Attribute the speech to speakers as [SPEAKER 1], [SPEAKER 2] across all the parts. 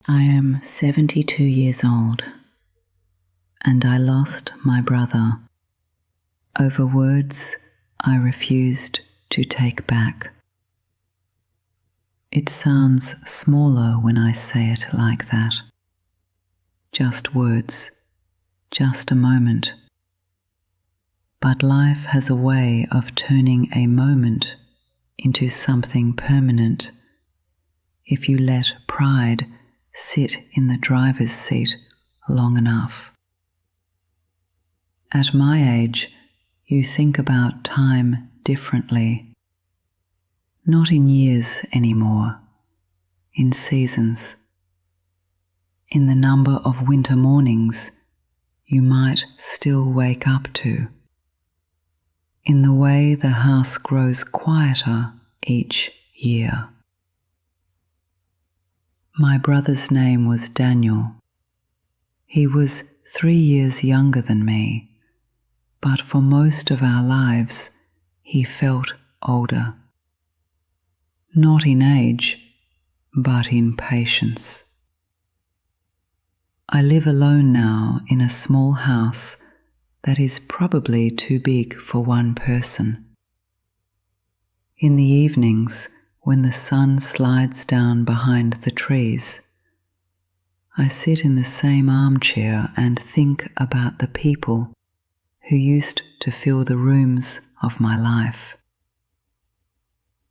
[SPEAKER 1] I am 72 years old, and I lost my brother over words I refused to take back. It sounds smaller when I say it like that. Just words, just a moment. But life has a way of turning a moment into something permanent if you let pride sit in the driver's seat long enough. At my age, you think about time differently. Not in years anymore, in seasons. In the number of winter mornings you might still wake up to. In the way the house grows quieter each year. My brother's name was Daniel. He was 3 years younger than me, but for most of our lives he felt older. Not in age, but in patience. I live alone now in a small house that is probably too big for one person. In the evenings, when the sun slides down behind the trees, I sit in the same armchair and think about the people who used to fill the rooms of my life.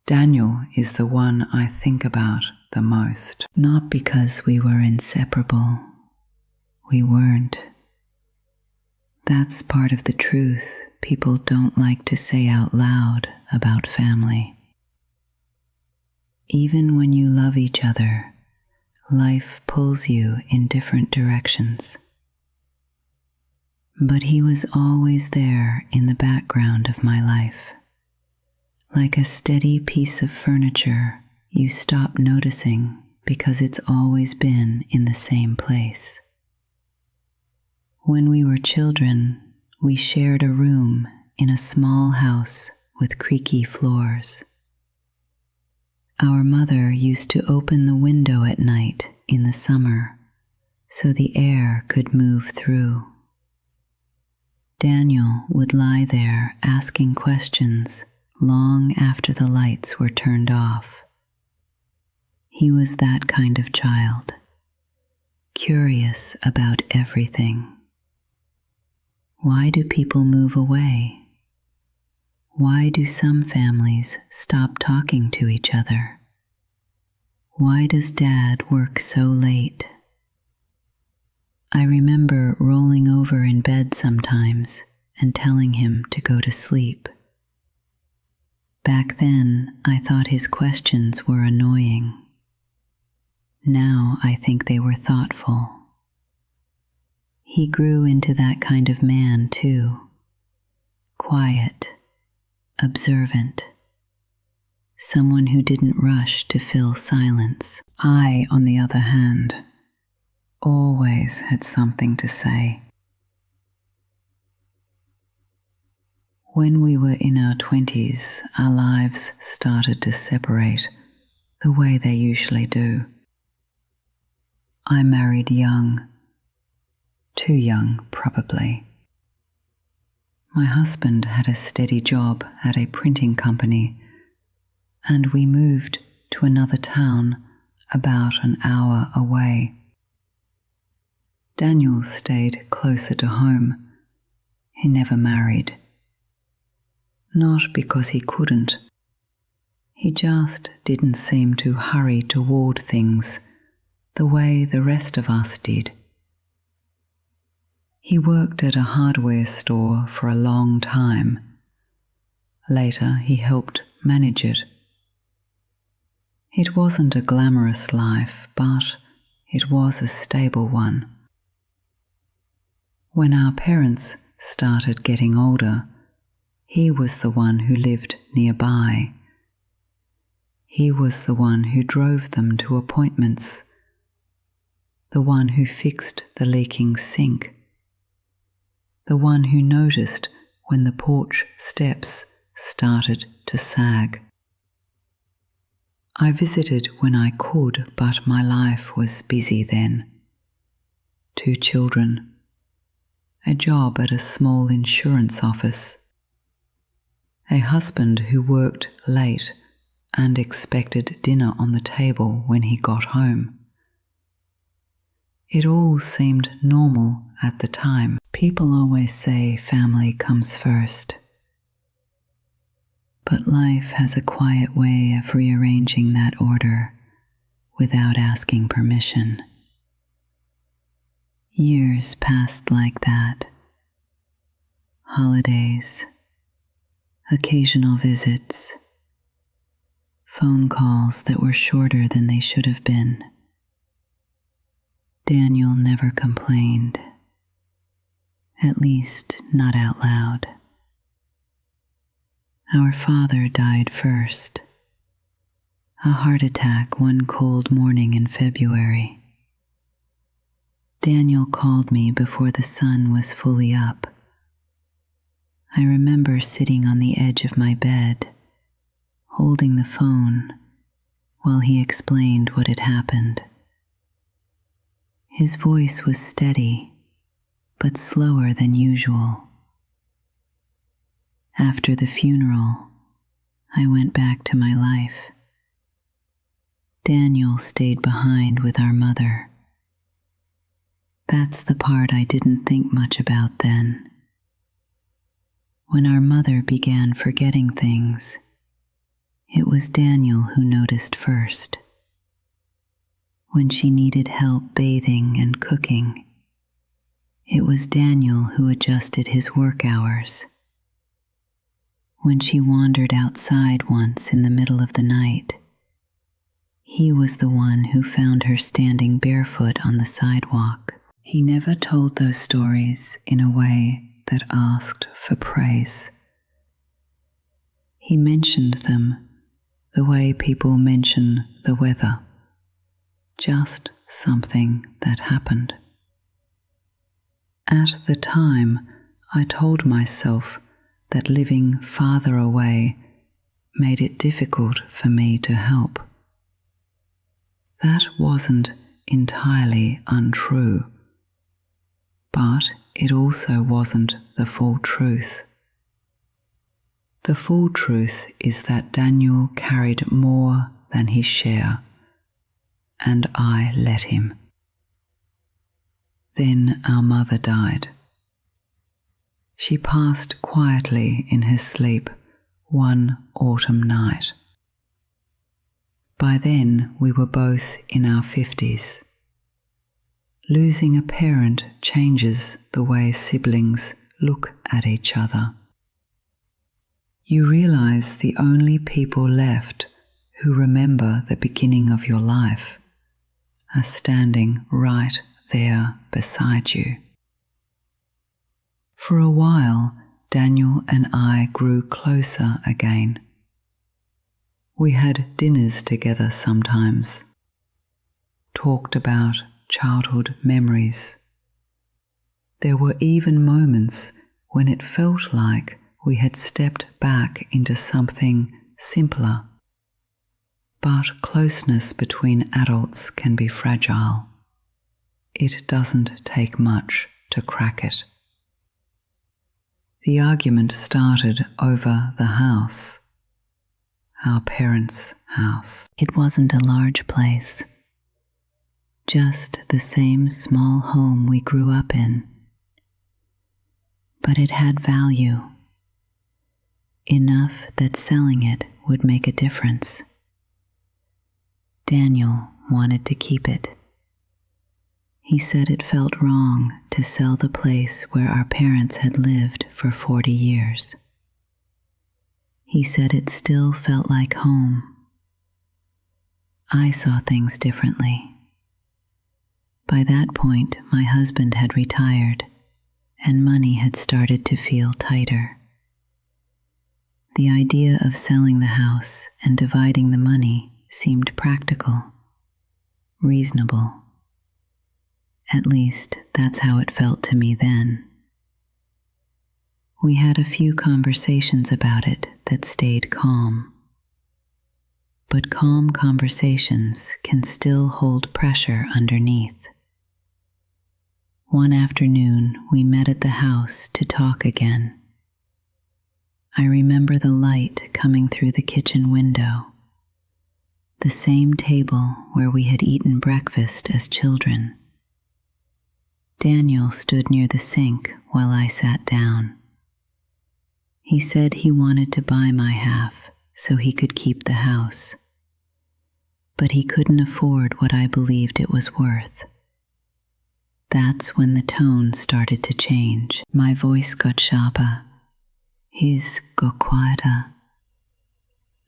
[SPEAKER 1] Daniel is the one I think about the most. Not because we were inseparable. We weren't. That's part of the truth people don't like to say out loud about family. Even when you love each other, life pulls you in different directions. But he was always there in the background of my life. Like a steady piece of furniture you stop noticing because it's always been in the same place. When we were children, we shared a room in a small house with creaky floors. Our mother used to open the window at night in the summer so the air could move through. Daniel would lie there asking questions long after the lights were turned off. He was that kind of child, curious about everything. Why do people move away? Why do some families stop talking to each other? Why does Dad work so late? I remember rolling over in bed sometimes and telling him to go to sleep. Back then, I thought his questions were annoying. Now I think they were thoughtful. He grew into that kind of man too. Quiet, observant, someone who didn't rush to fill silence. I, on the other hand, always had something to say. When we were in our 20s, our lives started to separate the way they usually do. I married young, too young probably. My husband had a steady job at a printing company, and we moved to another town about an hour away. Daniel stayed closer to home. He never married. Not because he couldn't. He just didn't seem to hurry toward things the way the rest of us did. He worked at a hardware store for a long time. Later, he helped manage it. It wasn't a glamorous life, but it was a stable one. When our parents started getting older, he was the one who lived nearby. He was the one who drove them to appointments, the one who fixed the leaking sink, the one who noticed when the porch steps started to sag. I visited when I could, but my life was busy then. 2 children, a job at a small insurance office, a husband who worked late and expected dinner on the table when he got home. It all seemed normal at the time. People always say family comes first. But life has a quiet way of rearranging that order without asking permission. Years passed like that. Holidays, occasional visits, phone calls that were shorter than they should have been. Daniel never complained, at least not out loud. Our father died first, a heart attack one cold morning in February. Daniel called me before the sun was fully up. I remember sitting on the edge of my bed, holding the phone while he explained what had happened. His voice was steady, but slower than usual. After the funeral, I went back to my life. Daniel stayed behind with our mother. That's the part I didn't think much about then. When our mother began forgetting things, it was Daniel who noticed first. When she needed help bathing and cooking, it was Daniel who adjusted his work hours. When she wandered outside once in the middle of the night, he was the one who found her standing barefoot on the sidewalk. He never told those stories in a way that asked for praise. He mentioned them the way people mention the weather. Just something that happened. At the time, I told myself that living farther away made it difficult for me to help. That wasn't entirely untrue, but it also wasn't the full truth. The full truth is that Daniel carried more than his share, and I let him. Then our mother died. She passed quietly in her sleep one autumn night. By then we were both in our 50s. Losing a parent changes the way siblings look at each other. You realize the only people left who remember the beginning of your life are standing right there beside you. For a while, Daniel and I grew closer again. We had dinners together sometimes, talked about childhood memories. There were even moments when it felt like we had stepped back into something simpler. But closeness between adults can be fragile. It doesn't take much to crack it. The argument started over the house, our parents' house. It wasn't a large place, just the same small home we grew up in. But it had value, enough that selling it would make a difference. Daniel wanted to keep it. He said it felt wrong to sell the place where our parents had lived for 40 years. He said it still felt like home. I saw things differently. By that point, my husband had retired, and money had started to feel tighter. The idea of selling the house and dividing the money seemed practical, reasonable. At least, that's how it felt to me then. We had a few conversations about it that stayed calm. but calm conversations can still hold pressure underneath. One afternoon, we met at the house to talk again. I remember the light coming through the kitchen window, the same table where we had eaten breakfast as children. Daniel stood near the sink while I sat down. He said he wanted to buy my half so he could keep the house, but he couldn't afford what I believed it was worth. That's when the tone started to change. My voice got sharper. His got quieter.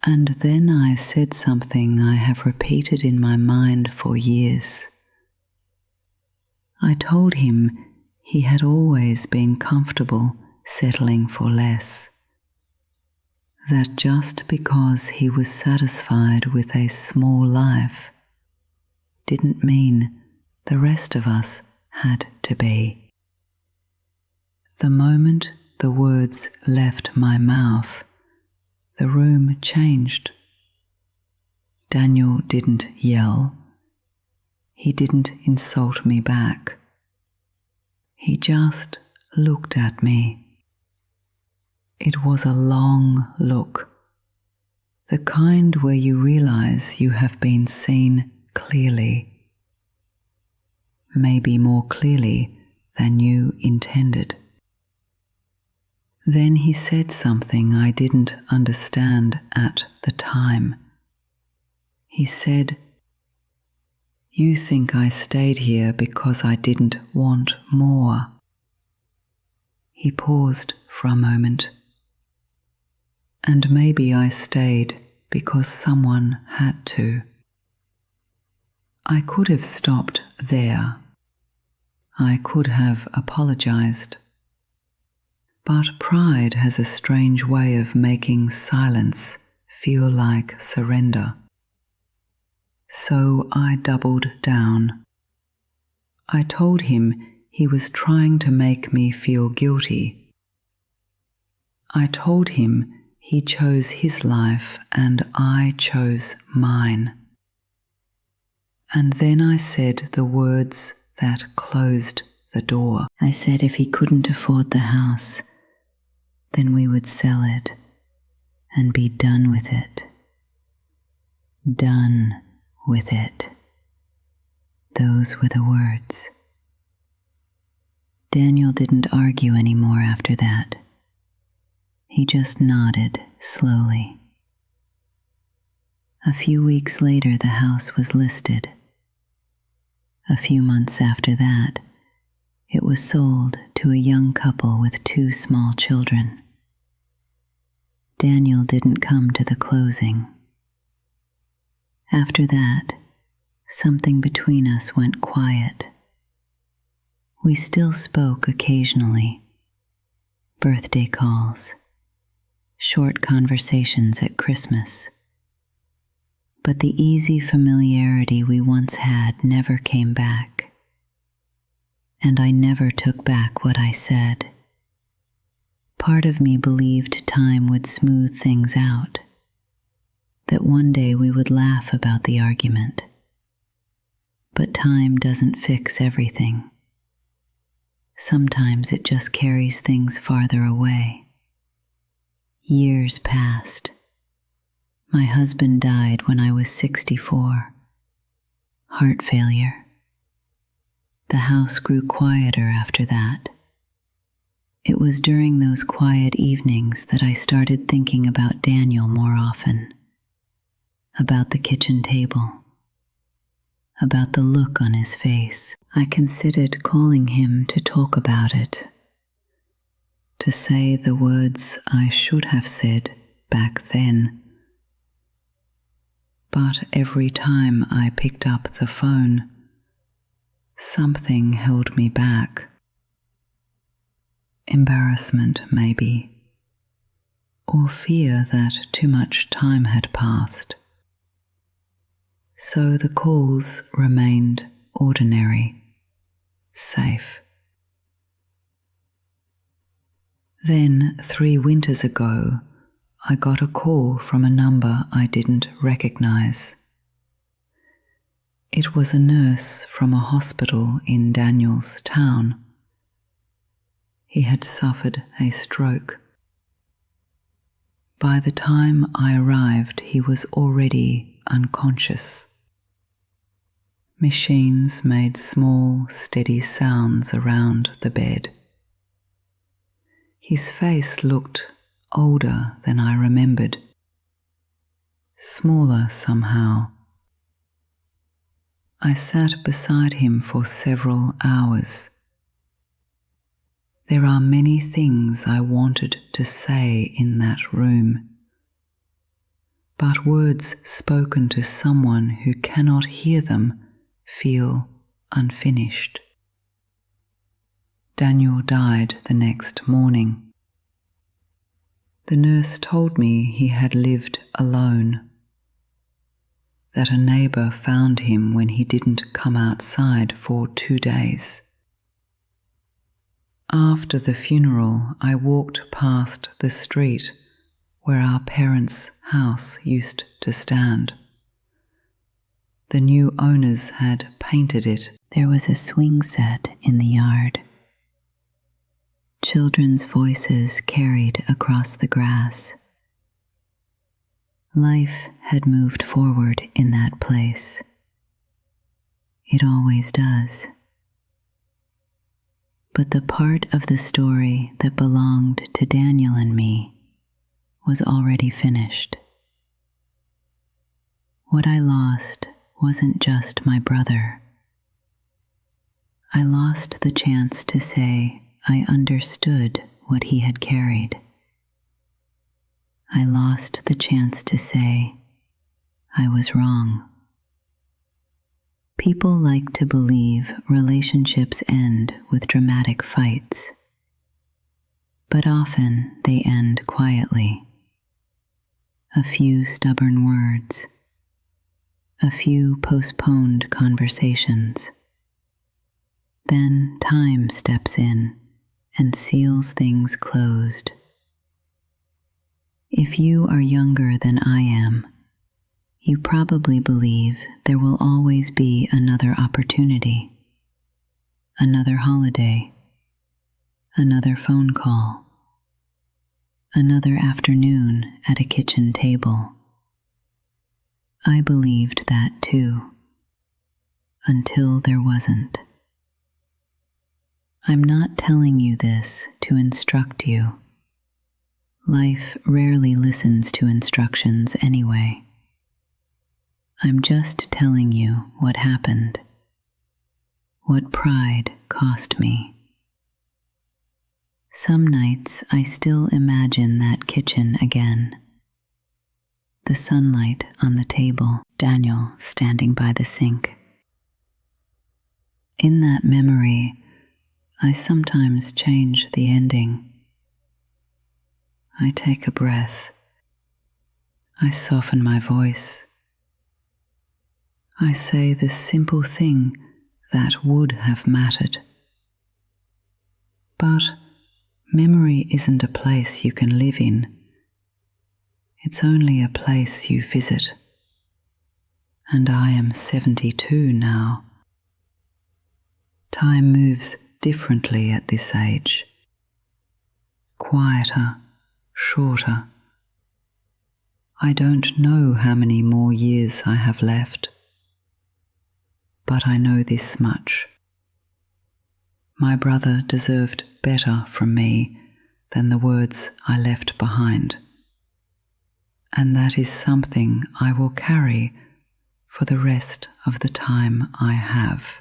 [SPEAKER 1] And then I said something I have repeated in my mind for years. I told him he had always been comfortable settling for less. That just because he was satisfied with a small life didn't mean the rest of us had to be. The moment the words left my mouth, the room changed. Daniel didn't yell. He didn't insult me back. He just looked at me. It was a long look, the kind where you realize you have been seen clearly, maybe more clearly than you intended. Then he said something I didn't understand at the time. He said, "You think I stayed here because I didn't want more." He paused for a moment. And maybe I stayed because someone had to. I could have stopped there. I could have apologized. But pride has a strange way of making silence feel like surrender. So I doubled down. I told him he was trying to make me feel guilty. I told him he chose his life and I chose mine. And then I said the words that closed the door. I said if he couldn't afford the house, then we would sell it and be done with it. Done with it. Those were the words. Daniel didn't argue anymore after that. He just nodded slowly. A few weeks later, the house was listed. A few months after that, it was sold to a young couple with 2 small children. Daniel didn't come to the closing. After that, something between us went quiet. We still spoke occasionally. Birthday calls. Short conversations at Christmas. But the easy familiarity we once had never came back. And I never took back what I said. Part of me believed time would smooth things out, that one day we would laugh about the argument. But time doesn't fix everything. Sometimes it just carries things farther away. Years passed. My husband died when I was 64. Heart failure. The house grew quieter after that. It was during those quiet evenings that I started thinking about Daniel more often. About the kitchen table. About the look on his face. I considered calling him to talk about it. To say the words I should have said back then. But every time I picked up the phone, something held me back. Embarrassment, maybe, or fear that too much time had passed. So the calls remained ordinary, safe. Then, 3 winters ago, I got a call from a number I didn't recognize. It was a nurse from a hospital in Daniel's town. He had suffered a stroke. By the time I arrived, he was already unconscious. Machines made small, steady sounds around the bed. His face looked older than I remembered, smaller somehow. I sat beside him for several hours. There are many things I wanted to say in that room, but words spoken to someone who cannot hear them feel unfinished. Daniel died the next morning. The nurse told me he had lived alone, that a neighbor found him when he didn't come outside for 2 days. After the funeral, I walked past the street where our parents' house used to stand. The new owners had painted it. There was a swing set in the yard. Children's voices carried across the grass. Life had moved forward in that place. It always does. But the part of the story that belonged to Daniel and me was already finished. What I lost wasn't just my brother. I lost the chance to say I understood what he had carried. I lost the chance to say I was wrong. People like to believe relationships end with dramatic fights, but often they end quietly. A few stubborn words, a few postponed conversations. Then time steps in and seals things closed. If you are younger than I am, you probably believe there will always be another opportunity, another holiday, another phone call, another afternoon at a kitchen table. I believed that too, until there wasn't. I'm not telling you this to instruct you. Life rarely listens to instructions anyway. I'm just telling you what happened, what pride cost me. Some nights I still imagine that kitchen again. The sunlight on the table, Daniel standing by the sink. In that memory, I sometimes change the ending. I take a breath. I soften my voice. I say the simple thing that would have mattered. But memory isn't a place you can live in. It's only a place you visit. And I am 72 now. Time moves differently at this age. Quieter, shorter. I don't know how many more years I have left, but I know this much. My brother deserved better from me than the words I left behind, and that is something I will carry for the rest of the time I have.